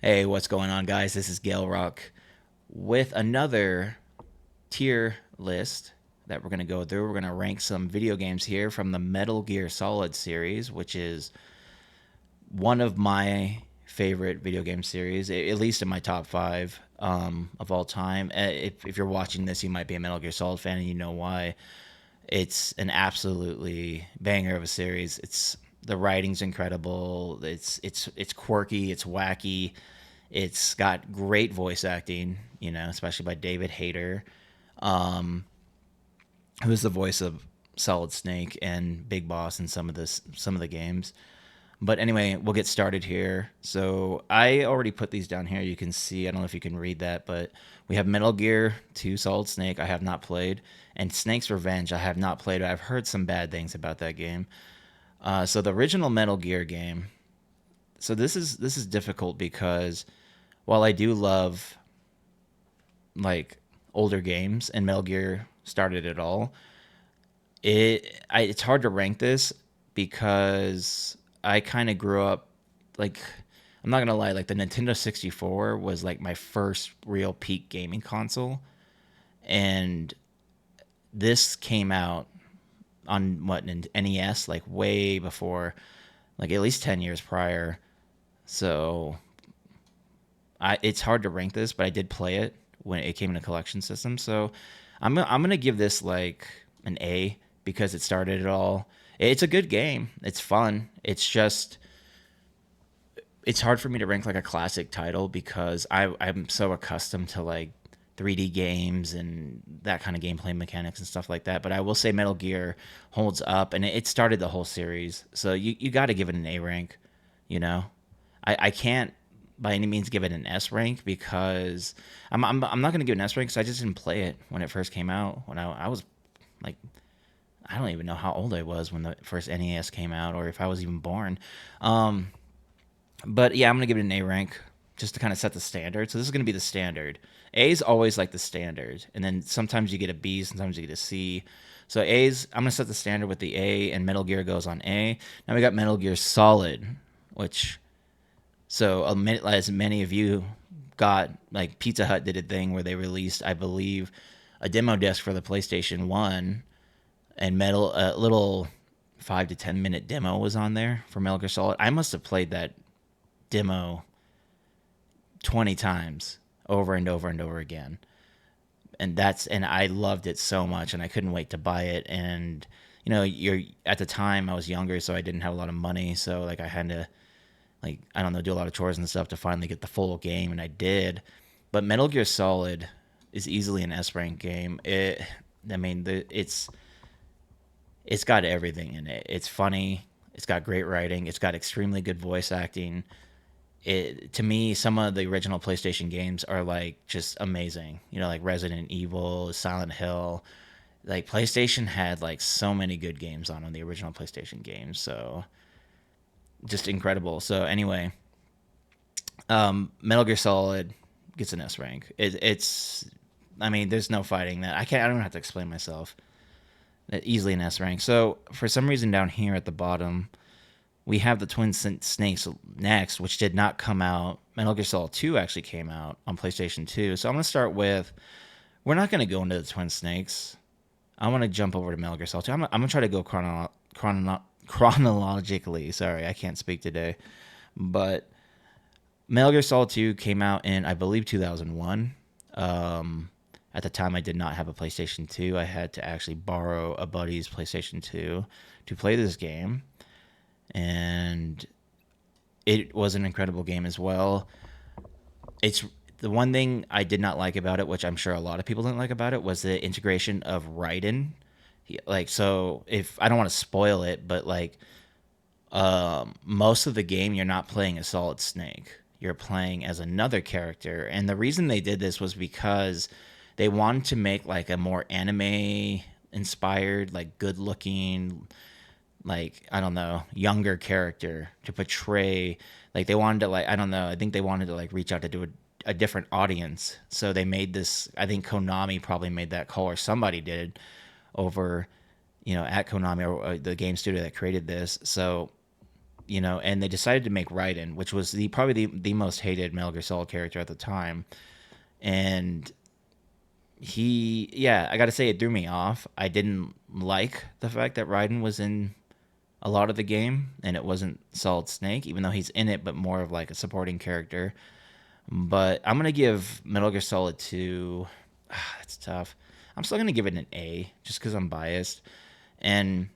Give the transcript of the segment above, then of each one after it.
Hey, what's going on, guys? This is Gaelrock with another tier list that we're going to go through. We're going to rank some video games here from the Metal Gear Solid series, which is one of my favorite video game series, at least in my top five of all time. If you're watching this, you might be a Metal Gear Solid fan, and you know why. It's an absolutely banger of a series. The writing's incredible. It's quirky. It's wacky. It's got great voice acting, especially by David Hayter, who's the voice of Solid Snake and Big Boss in some of the games. But anyway, we'll get started here. So I already put these down here. You can see. I don't know if you can read that, but we have Metal Gear 2 Solid Snake. I have not played, and Snake's Revenge. I have not played. I've heard some bad things about that game. So the original Metal Gear game. So this is difficult because while I do love like older games and Metal Gear started it all, it's hard to rank this because I kind of grew up like I'm not gonna lie, like the Nintendo 64 was like my first real peak gaming console, and this came out on what NES like way before, like at least 10 years prior. So it's hard to rank this, but I did play it when it came in a collection system. So I'm gonna give this like an A because it started it all. It's a good game. It's fun. It's hard for me to rank like a classic title because I'm so accustomed to like 3D games and that kind of gameplay mechanics and stuff like that. But I will say Metal Gear holds up, and it started the whole series. So you got to give it an A rank. You know, I can't by any means give it an S rank because I'm not going to give it an S rank because I just didn't play it when it first came out. When I was like, I don't even know how old I was when the first NES came out or if I was even born. Um, but yeah, I'm gonna give it an A rank just to kind of set the standard. So this is gonna be the standard. A is always like the standard, and then sometimes you get a B, sometimes you get a C. So A's, I'm gonna set the standard with the A, and Metal Gear goes on A. Now we got Metal Gear Solid, which as many of you got, like Pizza Hut did a thing where they released, I believe, a demo disc for the PlayStation One, and metal a little 5 to 10 minute demo was on there for Metal Gear Solid. I must have played that demo 20 times over and over and over again. And I loved it so much and I couldn't wait to buy it. And you're at the time I was younger, so I didn't have a lot of money, so like I had to, like, I don't know, do a lot of chores and stuff to finally get the full game, and I did. But Metal Gear Solid is easily an S rank game. I mean, it's got everything in it. It's funny. It's got great writing. It's got extremely good voice acting. To me, some of the original PlayStation games are like just amazing. Like Resident Evil, Silent Hill. Like PlayStation had like so many good games on the original PlayStation games. So just incredible. So anyway, Metal Gear Solid gets an S rank. I mean, there's no fighting that. I don't have to explain myself. Easily an S rank. So for some reason down here at the bottom, we have the Twin Snakes next, which did not come out. Metal Gear Solid 2 actually came out on PlayStation 2. So I'm going to start with, we're not going to go into the Twin Snakes. I want to jump over to Metal Gear Solid 2. I'm going to try to go chronologically. Sorry, I can't speak today. But Metal Gear Solid 2 came out in, I believe, 2001. At the time, I did not have a PlayStation 2. I had to actually borrow a buddy's PlayStation 2 to play this game. And it was an incredible game as well. It's the one thing I did not like about it, which I'm sure a lot of people didn't like about it, was the integration of Raiden. Like, so if I don't want to spoil it, but like most of the game, you're not playing as Solid Snake. You're playing as another character, and the reason they did this was because they wanted to make like a more anime inspired, like good looking, like, I don't know, younger character to portray. Like they wanted to, like, I don't know, I think they wanted to like reach out to do a different audience. So they made this, I think Konami probably made that call, or somebody did over, at Konami, or the game studio that created this. So and they decided to make Raiden, which was probably the most hated Metal Gear Solid character at the time. And yeah, I got to say it threw me off. I didn't like the fact that Raiden was in a lot of the game and it wasn't Solid Snake, even though he's in it, but more of like a supporting character. But I'm gonna give Metal Gear Solid 2. That's tough. I'm still gonna give it an A just because I'm biased. And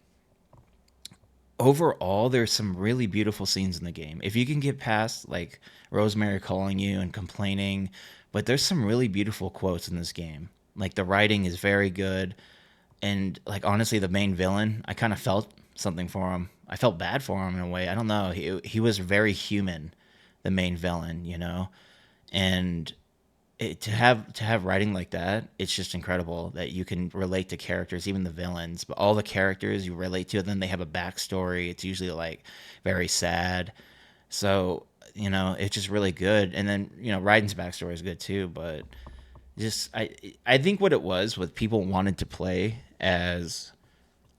overall, there's some really beautiful scenes in the game. If you can get past like Rosemary calling you and complaining, but there's some really beautiful quotes in this game. Like the writing is very good, and like honestly, the main villain, I kind of felt something for him. I felt bad for him in a way. I don't know. He was very human, the main villain, and to have writing like that, it's just incredible that you can relate to characters, even the villains. But all the characters you relate to, then they have a backstory. It's usually like very sad. So it's just really good. And then Raiden's backstory is good too. But just I think what it was with people wanted to play as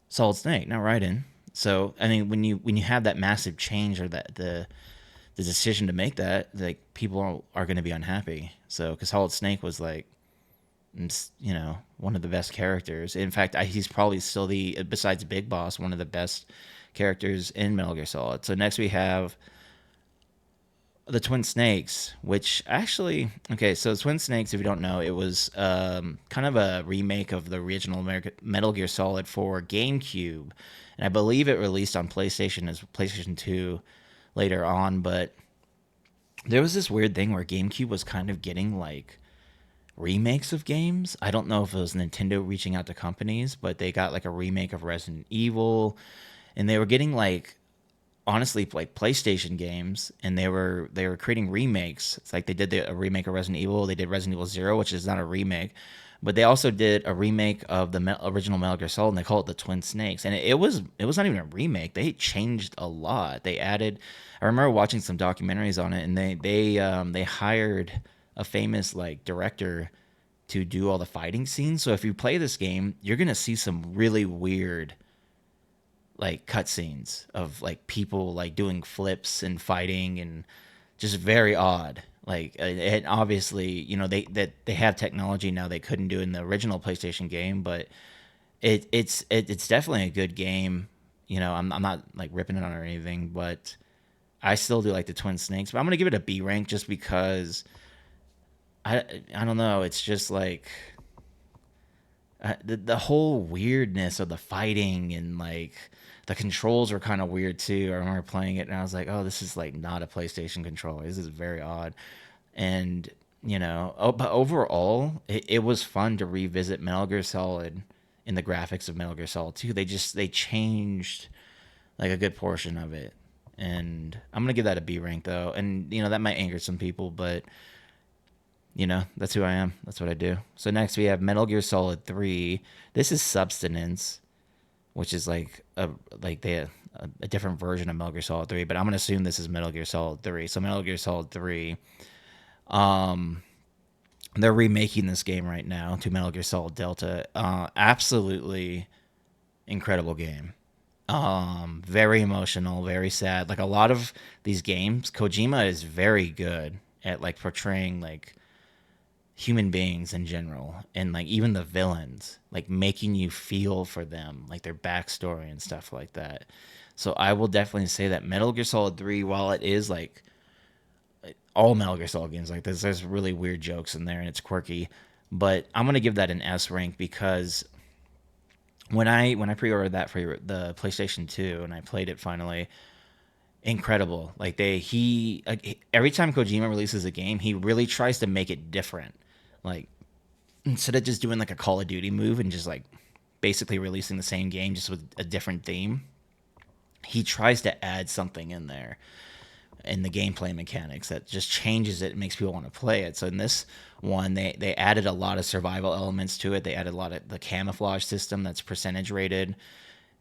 Solid Snake, not Raiden. So I mean, when you have that massive change or that the decision to make that, like people are going to be unhappy. So because Solid Snake was like, one of the best characters. In fact, he's probably still besides Big Boss, one of the best characters in Metal Gear Solid. So next we have the Twin Snakes, which actually, okay, so Twin Snakes, if you don't know, it was kind of a remake of the original Metal Gear Solid for GameCube, and I believe it released on PlayStation as PlayStation 2 later on. But there was this weird thing where GameCube was kind of getting like remakes of games. I don't know if it was Nintendo reaching out to companies, but they got like a remake of Resident Evil, and they were getting like honestly like PlayStation games, and they were creating remakes. It's like they did a remake of Resident Evil. They did Resident Evil Zero, which is not a remake, but they also did a remake of the original Metal Gear Solid, and they call it the Twin Snakes. And it was not even a remake. They changed a lot. They added. I remember watching some documentaries on it, and they hired a famous like director to do all the fighting scenes. So if you play this game, you're gonna see some really weird like cutscenes of like people like doing flips and fighting, and just very odd. Like and obviously, they have technology now they couldn't do in the original PlayStation game, but it's definitely a good game. I'm not like ripping it on or anything, but I still do like the Twin Snakes. But I'm gonna give it a B rank just because I don't know. It's just like the whole weirdness of the fighting, and like the controls were kind of weird too. I remember playing it and I was like, oh, this is like not a PlayStation controller. This is very odd. And but overall, it was fun to revisit Metal Gear Solid in the graphics of Metal Gear Solid 2. They changed like a good portion of it. And I'm gonna give that a B rank though. And that might anger some people, but that's who I am. That's what I do. So next we have Metal Gear Solid 3. This is Substance, which is like a different version of Metal Gear Solid 3, but I'm gonna assume this is Metal Gear Solid 3. So Metal Gear Solid 3, they're remaking this game right now to Metal Gear Solid Delta. Absolutely incredible game. Very emotional, very sad. Like a lot of these games, Kojima is very good at like portraying like human beings in general, and like even the villains, like making you feel for them, like their backstory and stuff like that. So I will definitely say that Metal Gear Solid 3, while it is like all Metal Gear Solid games like this, there's really weird jokes in there and it's quirky, but I'm gonna give that an S rank because when I pre-ordered that for the PlayStation 2 and I played it finally, incredible. Like every time Kojima releases a game, he really tries to make it different. Like instead of just doing like a Call of Duty move and just like basically releasing the same game just with a different theme, he tries to add something in there in the gameplay mechanics that just changes it and makes people want to play it. So in this one, they added a lot of survival elements to it. They added a lot of the camouflage system that's percentage rated,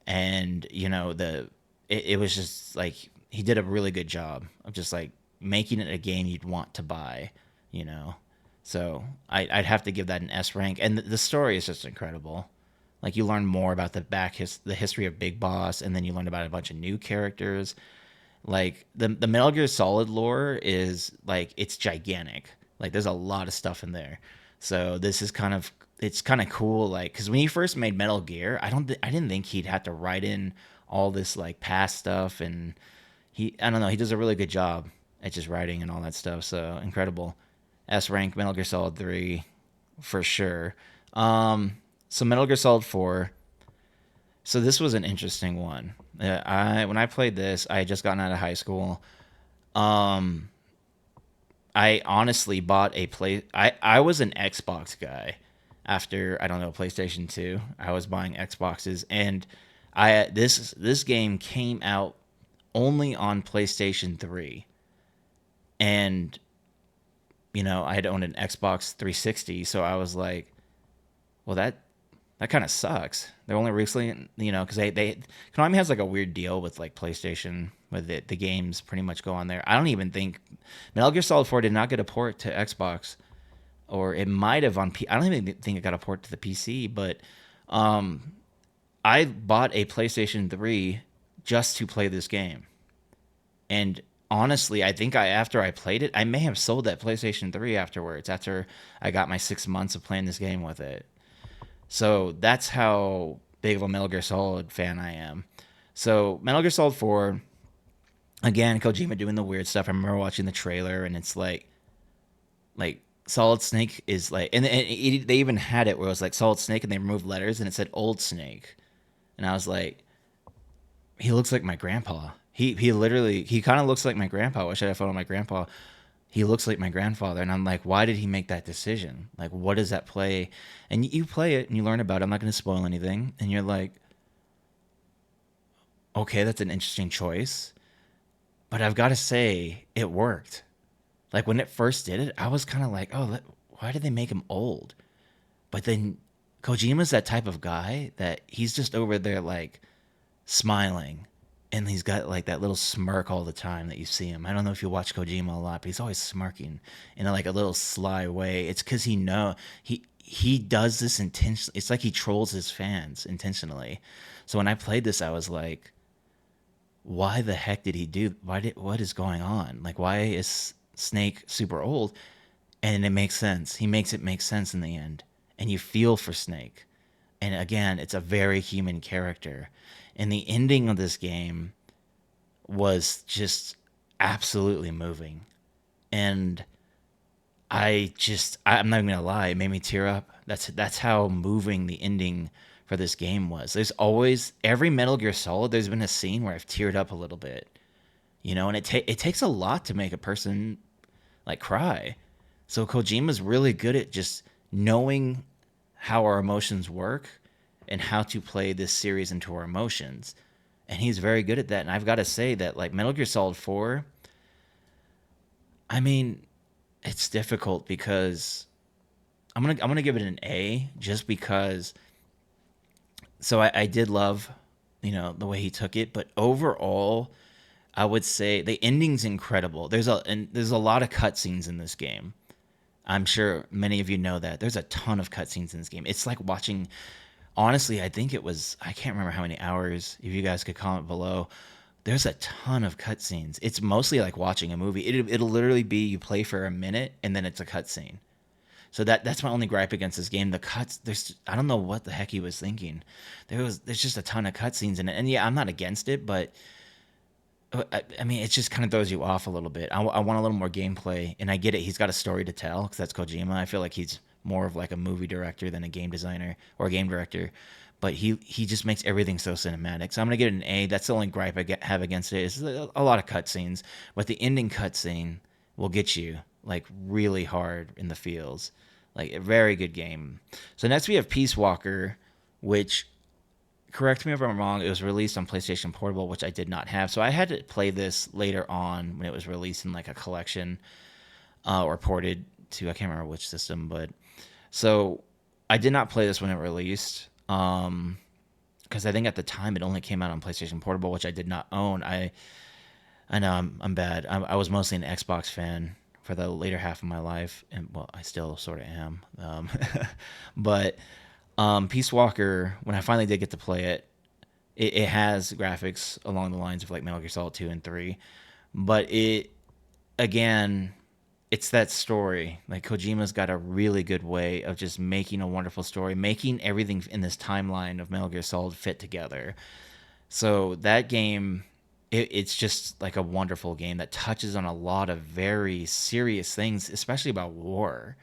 and it was just like he did a really good job of just like making it a game you'd want to buy. So I'd have to give that an S rank, and the story is just incredible. Like you learn more about the history of Big Boss, and then you learn about a bunch of new characters. Like the Metal Gear Solid lore is like it's gigantic. Like there's a lot of stuff in there. So this is kind of it's kind of cool. Like because when he first made Metal Gear, I didn't think he'd have to write in all this like past stuff, and I don't know, he does a really good job at just writing and all that stuff. So incredible. S rank Metal Gear Solid 3 for sure. So Metal Gear Solid 4. So this was an interesting one. I when I played this, I had just gotten out of high school. Um, I honestly bought a play. I was an Xbox guy. After I don't know PlayStation 2, I was buying Xboxes, and I this game came out only on PlayStation 3, and I had owned an Xbox 360, so I was like, well that kind of sucks. They're only recently, because they Konami has like a weird deal with like PlayStation, where the games pretty much go on there. I don't even think Metal Gear Solid 4 did not get a port to Xbox, or it might have on I don't even think it got a port to the PC, but um, I bought a PlayStation 3 just to play this game, and honestly, I think after I played it, I may have sold that PlayStation 3 afterwards. After I got my 6 months of playing this game with it. So that's how big of a Metal Gear Solid fan I am. So Metal Gear Solid 4, again, Kojima doing the weird stuff. I remember watching the trailer, and it's like Solid Snake is like, and they even had it where it was like Solid Snake, and they removed letters, and it said Old Snake, and I was like, he looks like my grandpa. He literally he kind of looks like my grandpa. I wish I had a photo of my grandpa. He looks like my grandfather, and I'm like, why did he make that decision? Like, what does that play? And you play it and you learn about it. I'm not going to spoil anything, and you're like, okay, that's an interesting choice, but I've got to say it worked. Like when it first did it, I was kind of like, oh, why did they make him old? But then Kojima's that type of guy that he's just over there like smiling, and he's got like that little smirk all the time that you see him. I don't know if you watch Kojima a lot, but he's always smirking in like a little sly way. It's because he does this intentionally. It's like he trolls his fans intentionally. So when I played this, I was like, why the heck did he do? What is going on? Like, why is Snake super old? And it makes sense. He makes it make sense in the end, and you feel for Snake. And again, it's a very human character. And the ending of this game was just absolutely moving. And I'm not even gonna lie, it made me tear up. That's how moving the ending for this game was. There's always every Metal Gear Solid, there's been a scene where I've teared up a little bit. And it takes a lot to make a person like cry. So Kojima's really good at just knowing how our emotions work and how to play this series into our emotions. And he's very good at that. And I've got to say that like Metal Gear Solid 4, I mean, it's difficult because I'm gonna give it an A just because. So I did love, the way he took it, but overall, I would say the ending's incredible. There's a lot of cutscenes in this game. I'm sure many of you know that. There's a ton of cutscenes in this game. It's like watching. Honestly, I can't remember how many hours. If you guys could comment below, there's a ton of cutscenes. It's mostly like watching a movie. It'll literally be you play for a minute and then it's a cutscene. So that's my only gripe against this game. The cuts, I don't know what the heck he was thinking. There's just a ton of cutscenes in it, and yeah, I'm not against it, but I mean, it just kind of throws you off a little bit. I want a little more gameplay, and I get it. He's got a story to tell because that's Kojima. I feel like he's more of like a movie director than a game designer or a game director, but he just makes everything so cinematic. So I'm gonna get an A. That's the only gripe have against it. Is a lot of cutscenes, but the ending cutscene will get you like really hard in the feels. Like a very good game. So next we have Peace Walker, which, correct me if I'm wrong, it was released on PlayStation Portable, which I did not have. So I had to play this later on when it was released in like a collection, or ported to, I can't remember which system, but so I did not play this when it released. Because I think at the time it only came out on PlayStation Portable, which I did not own. I know I'm bad. I was mostly an Xbox fan for the later half of my life, and well, I still sort of am. But Peace Walker, when I finally did get to play it, It has graphics along the lines of like Metal Gear Solid 2 and 3, but it again, it's that story. Like Kojima's got a really good way of just making a wonderful story, making everything in this timeline of Metal Gear Solid fit together. So that game, it's just like a wonderful game that touches on a lot of very serious things, especially about war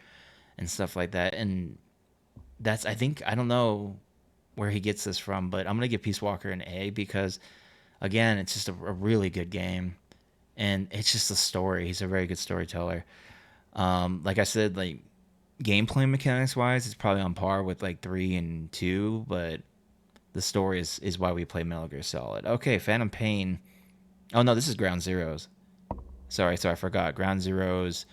and stuff like that. And that's, I think, I don't know where he gets this from, but I'm gonna give Peace Walker an A because again, it's just a really good game, and it's just a story. He's a very good storyteller. Like I said, like gameplay mechanics wise, it's probably on par with like 3 and 2, but the story is why we play Metal Gear Solid. Okay, Phantom Pain. Oh no, this is Ground Zeroes. Sorry, I forgot. Ground Zeroes.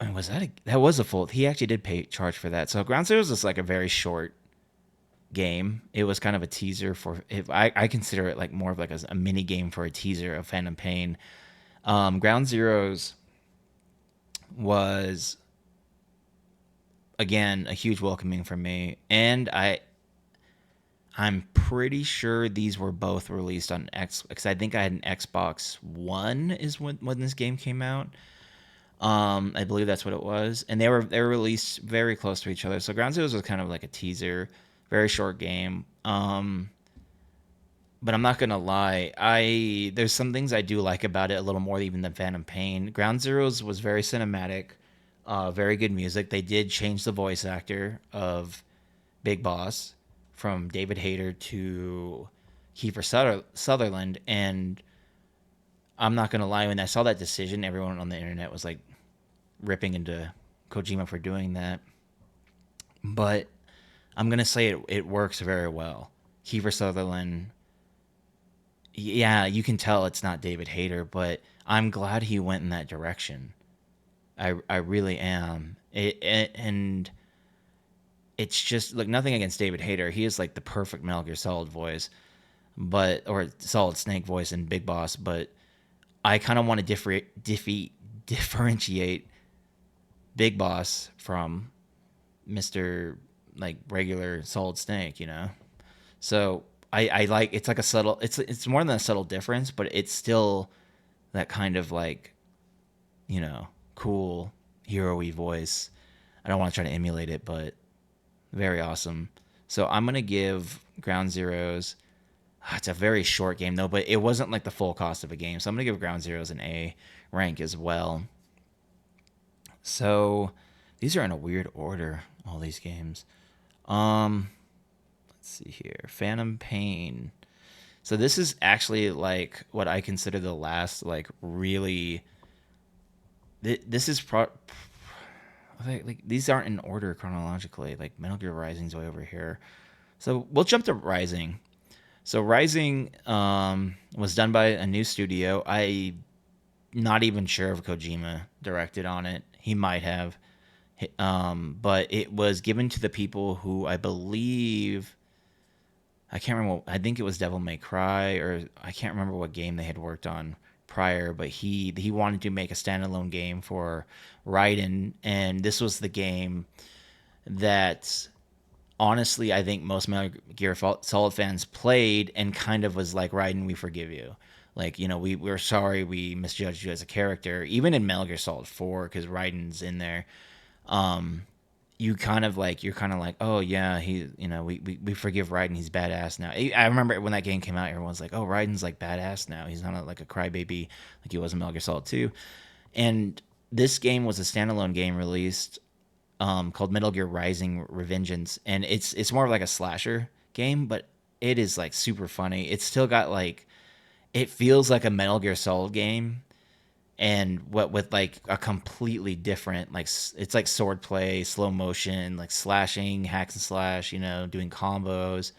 And was that was a full? He actually did pay charge for that. So Ground Zeroes is like a very short game. It was kind of a teaser for. If I consider it like more of like a mini game for a teaser of Phantom Pain. Ground Zeroes was again a huge welcoming for me, and I'm pretty sure these were both released on X because I think I had an Xbox One is when this game came out. I believe that's what it was, and they were released very close to each other. So Ground Zeroes was kind of like a teaser, very short game. But I'm not gonna lie, I there's some things I do like about it a little more even than Phantom Pain. Ground Zeroes was very cinematic, very good music. They did change the voice actor of Big Boss from David Hayter to Sutherland, and I'm not gonna lie, when I saw that decision, everyone on the internet was like ripping into Kojima for doing that. But I'm gonna say it works very well. Kiefer Sutherland, yeah, you can tell it's not David Hayter, but I'm glad he went in that direction. I really am. And it's just like nothing against David Hayter. He is like the perfect Metal Gear Solid voice, but or Solid Snake voice in Big Boss. But I kind of want to differentiate Big Boss from Mister like regular Solid Snake. So I like it's like a subtle. It's more than a subtle difference, but it's still that kind of like cool hero-y voice. I don't want to try to emulate it, but very awesome. So I'm gonna give Ground Zeroes. It's a very short game though, but it wasn't like the full cost of a game. So I'm gonna give Ground Zeroes an A rank as well. So these are in a weird order. All these games. Um, let's see here. Phantom Pain. So this is actually like what I consider the last like really. This is like these aren't in order chronologically. Like Metal Gear Rising's way over here. So we'll jump to Rising. So Rising was done by a new studio. I not even sure if Kojima directed on it. He might have, but it was given to the people who I believe. I can't remember. I think it was Devil May Cry, or I can't remember what game they had worked on prior. But he wanted to make a standalone game for Raiden, and this was the game that honestly, I think most Metal Gear Solid fans played and kind of was like, Raiden, we forgive you. Like, we're sorry we misjudged you as a character. Even in Metal Gear Solid 4, because Raiden's in there, um, you're kind of like, oh yeah, we forgive Raiden. He's badass now. I remember when that game came out, everyone's like, oh, Raiden's like badass now. He's not like a crybaby like he was in Metal Gear Solid 2. And this game was a standalone game released called Metal Gear Rising: Revengeance, and it's more of like a slasher game, but it is like super funny. It's still got like it feels like a Metal Gear Solid game, and what with like a completely different like it's like swordplay, slow motion, like slashing, hack and slash, doing combos.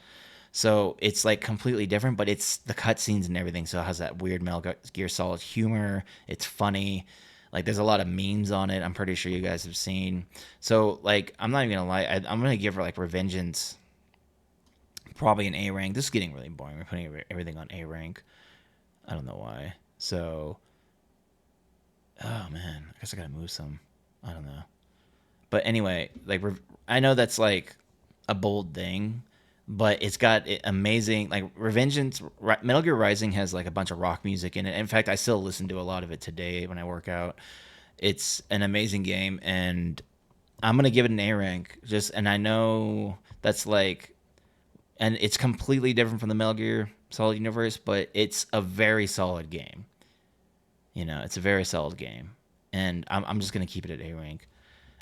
So it's like completely different, but it's the cutscenes and everything. So it has that weird Metal Gear Solid humor. It's funny. Like there's a lot of memes on it. I'm pretty sure you guys have seen. So like I'm not even gonna lie. I'm gonna give her like Revengeance probably an A rank. This is getting really boring. We're putting everything on A rank. I don't know why. So oh man, I guess I gotta move some. I don't know. But anyway, like I know that's like a bold thing, but it's got amazing like Metal Gear Rising has like a bunch of rock music in it. In fact, I still listen to a lot of it today when I work out. It's an amazing game, and I'm gonna give it an A rank. Just and I know that's like, and it's completely different from the Metal Gear Solid universe, but it's a very solid game. It's a very solid game, and I'm just gonna keep it at A rank.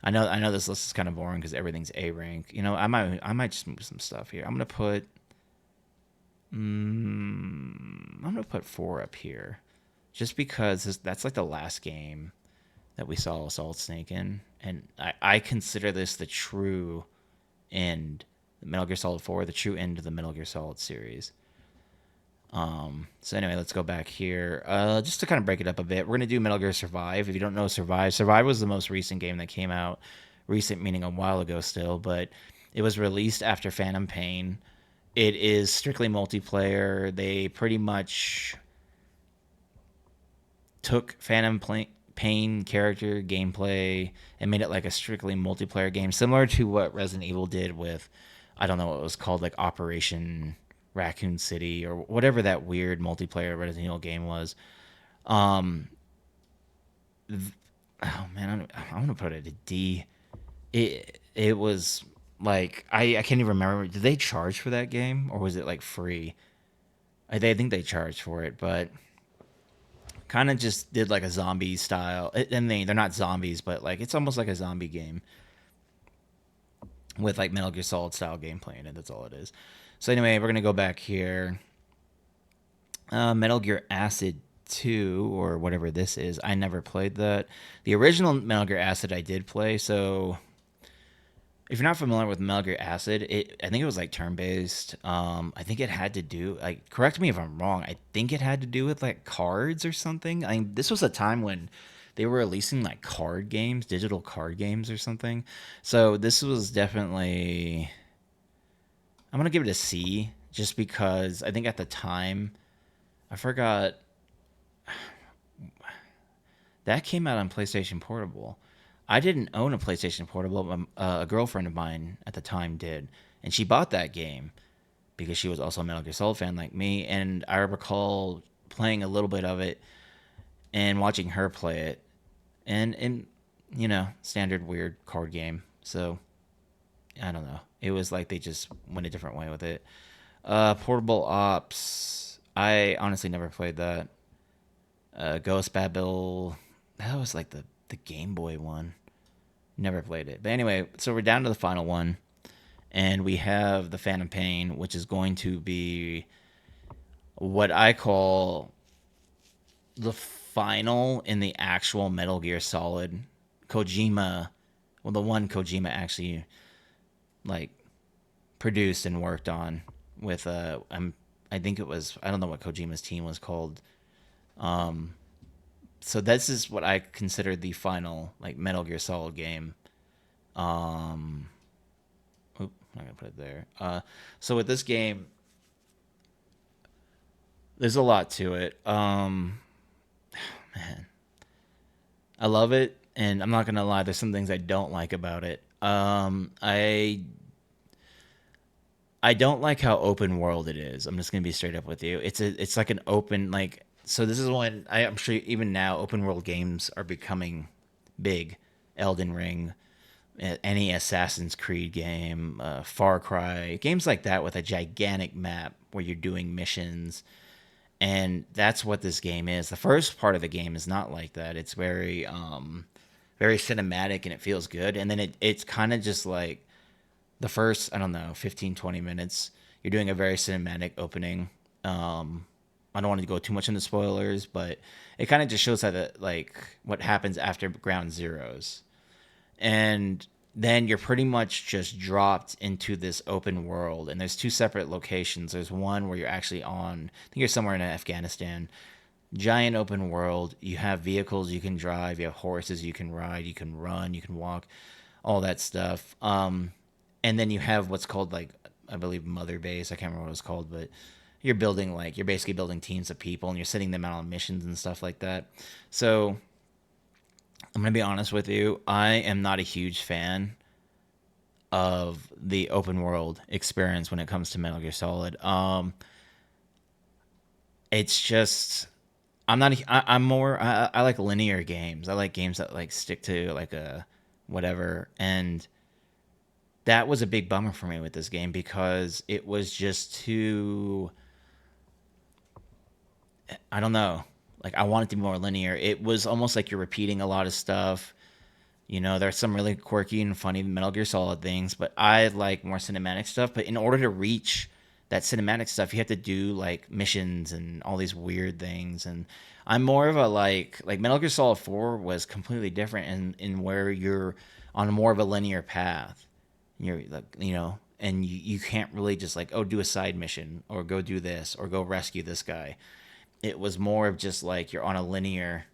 I know this list is kind of boring because everything's A rank. I might just move some stuff here. I'm gonna put 4 up here, just because that's like the last game that we saw Solid Snake in, and I consider this the true end, Metal Gear Solid 4, the true end of the Metal Gear Solid series. So anyway, let's go back here. Just to kind of break it up a bit, we're gonna do Metal Gear Survive. If you don't know Survive was the most recent game that came out. Recent meaning a while ago still, but it was released after Phantom Pain. It is strictly multiplayer. They pretty much took Pain character gameplay and made it like a strictly multiplayer game, similar to what Resident Evil did with, I don't know what it was called, like Operation Raccoon City or whatever that weird multiplayer Resident Evil game was. Um, oh man, I'm gonna put it a D. It was like I can't even remember. Did they charge for that game or was it like free? I think they charged for it, but kind of just did like a zombie style. And they're not zombies, but like it's almost like a zombie game with like Metal Gear Solid style gameplay in it. That's all it is. So anyway, we're gonna go back here. Metal Gear Acid 2 or whatever this is. I never played that. The original Metal Gear Acid I did play. So if you're not familiar with Metal Gear Acid, I think it was like turn based. I think it had to do like, correct me if I'm wrong. I think it had to do with like cards or something. I mean, this was a time when they were releasing like card games, digital card games or something. So this was definitely, I'm gonna give it a C just because I think at the time I forgot that came out on PlayStation Portable. I didn't own a PlayStation Portable, but a girlfriend of mine at the time did, and she bought that game because she was also a Metal Gear Solid fan like me. And I recall playing a little bit of it and watching her play it, and standard weird card game. So I don't know. It was like they just went a different way with it. Portable Ops. I honestly never played that. Ghost Babel. That was like the Game Boy one. Never played it. But anyway, so we're down to the final one. And we have the Phantom Pain, which is going to be what I call the final in the actual Metal Gear Solid. Kojima, well, the one Kojima actually like produced and worked on with I think it was, I don't know what Kojima's team was called. Um, so this is what I consider the final like Metal Gear Solid game. Um, Oop, I'm not gonna put it there. So with this game, there's a lot to it. Man, I love it, and I'm not gonna lie. There's some things I don't like about it. I don't like how open world it is. I'm just gonna be straight up with you. It's like an open like. So this is when I'm sure even now open world games are becoming big. Elden Ring, any Assassin's Creed game, Far Cry, games like that with a gigantic map where you're doing missions. And that's what this game is. The first part of the game is not like that. It's very cinematic and it feels good. And then it's kind of just like the first, I don't know, 15, 20 minutes, you're doing a very cinematic opening. I don't want to go too much into spoilers, but it kind of just shows how like what happens after Ground Zeroes. And then you're pretty much just dropped into this open world, and there's two separate locations. There's one where you're actually on, I think you're somewhere in Afghanistan. Giant open world. You have vehicles you can drive, you have horses you can ride, you can run, you can walk, all that stuff. And then you have what's called like, I believe, Mother Base. I can't remember what it's called, but you're basically building teams of people and you're sending them out on missions and stuff like that. So I'm gonna be honest with you. I am not a huge fan of the open world experience when it comes to Metal Gear Solid. It's just I'm not. I'm more. I like linear games. I like games that like stick to like a whatever. And that was a big bummer for me with this game because it was just too. I don't know. Like I want it to be more linear. It was almost like you're repeating a lot of stuff. You know, there's some really quirky and funny Metal Gear Solid things, but I like more cinematic stuff. But in order to reach that cinematic stuff, you have to do like missions and all these weird things. And I'm more of a like Metal Gear Solid 4 was completely different in where you're on more of a linear path. You're like, you know, and you can't really just like, oh, do a side mission or go do this or go rescue this guy. It was more of just like you're on a linear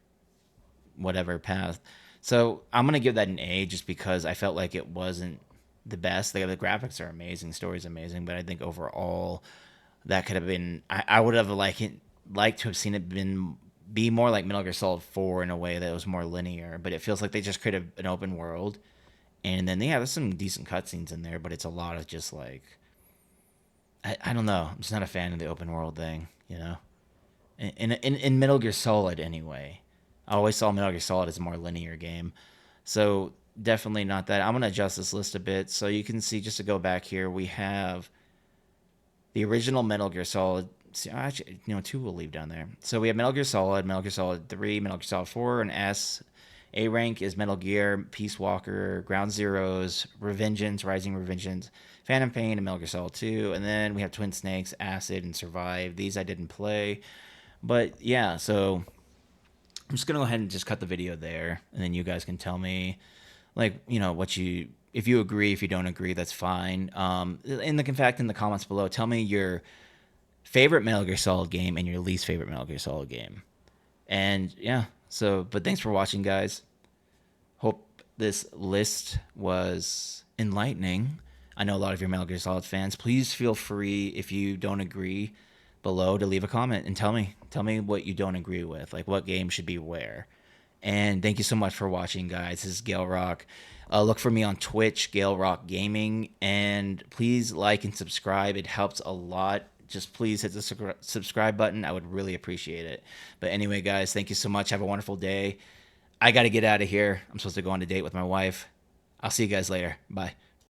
whatever path. So I'm gonna give that an A just because I felt like it wasn't the best. The graphics are amazing, story's amazing, but I think overall that could have been. I would have liked to have seen it be more like Metal Gear Solid 4 in a way that was more linear. But it feels like they just created an open world, and then yeah, there's some decent cutscenes in there, but it's a lot of just like I don't know. I'm just not a fan of the open world thing, you know. In Metal Gear Solid anyway. I always saw Metal Gear Solid as a more linear game. So definitely not that. I'm gonna adjust this list a bit so you can see. Just to go back here, we have the original Metal Gear Solid. See, actually, you know, two we'll leave down there. So we have Metal Gear Solid 3, Metal Gear Solid 4, and S. A rank is Metal Gear, Peace Walker, Ground Zeroes, Revengeance, Rising Revengeance, Phantom Pain, and Metal Gear Solid 2. And then we have Twin Snakes, Acid, and Survive. These I didn't play. But yeah, so I'm just gonna go ahead and just cut the video there, and then you guys can tell me, like, you know, what you if you agree, if you don't agree, that's fine. In fact, in the comments below, tell me your favorite Metal Gear Solid game and your least favorite Metal Gear Solid game. And yeah, so but thanks for watching, guys. Hope this list was enlightening. I know a lot of your Metal Gear Solid fans. Please feel free if you don't agree below to leave a comment and tell me what you don't agree with, like what game should be where. And thank you so much for watching, guys. This is Gaelrock. Look for me on Twitch, Gaelrokgaming, and please like and subscribe. It helps a lot. Just please hit the subscribe button. I would really appreciate it. But anyway, guys, thank you so much. Have a wonderful day. I got to get out of here. I'm supposed to go on a date with my wife. I'll see you guys later. Bye.